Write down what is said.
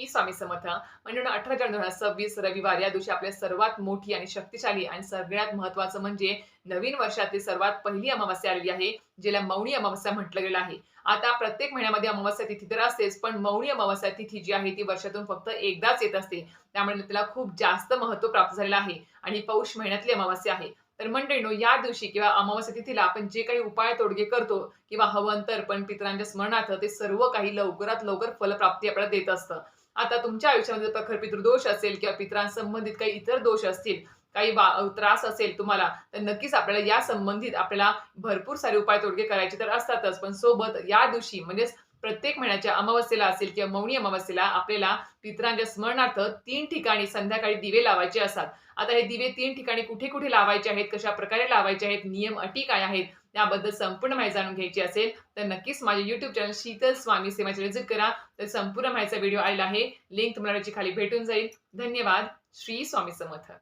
श्री स्वामी समर्थ. म्हणजे 18 जानेवारी 2026 रविवार या दिवशी आपल्या सर्वात मोठी आणि शक्तिशाली आणि सगळ्यात महत्त्वाचं म्हणजे नवीन वर्षातली सर्वात पहिली अमावास्या आलेली आहे, जिला मौनी अमावास्या म्हटलं गेलं आहे. आता प्रत्येक महिन्यामध्ये अमावास्या तिथी तर असतेच, पण मौनी अमावास्या तिथी जी आहे ती वर्षातून फक्त एकदाच येत असते. त्यामुळे तिला खूप जास्त महत्त्व प्राप्त झालेलं आहे आणि पौष महिन्यातली अमावास्या आहे. तर मंडळींनो, या दिवशी किंवा अमावास्या तिथीला आपण जे काही उपाय तोडगे करतो किंवा हवन, तर्पण, पितरांच्या स्मरणार्थ ते सर्व काही लवकरात लवकर फलप्राप्ती आपल्याला देत असतं. आता तुमच्या आयुष्यामध्ये प्रखर पितृदोष असेल किंवा पितरांसंबंधित काही इतर दोष असतील, काही त्रास असेल तुम्हाला, तर नक्कीच आपल्याला या संबंधित आपल्याला भरपूर सारे उपाय तोडगे करायचे तर असतातच. पण सोबत या दिवशी म्हणजेच प्रत्येक महिन्याच्या अमावास्येला असेल किंवा मौनी अमावास्येला आपल्याला पितरांच्या स्मरणार्थ 3 ठिकाणी संध्याकाळी दिवे लावायचे असतात. आता हे दिवे 3 ठिकाणी कुठे-कुठे लावायचे आहेत, कशाप्रकारे लावायचे आहेत, नियम अटी काय आहेत, त्याबद्दल संपूर्ण माहिती जाणून घ्यायची असेल, तर नक्कीच माझ्या YouTube चॅनल शीतल स्वामी सेवाचे व्हिजिट करा. तर संपूर्ण माहितीचा व्हिडिओ आलेला आहे. लिंक तुम्हाला याची खाली भेटून जाईल. धन्यवाद. श्री स्वामी समर्थ.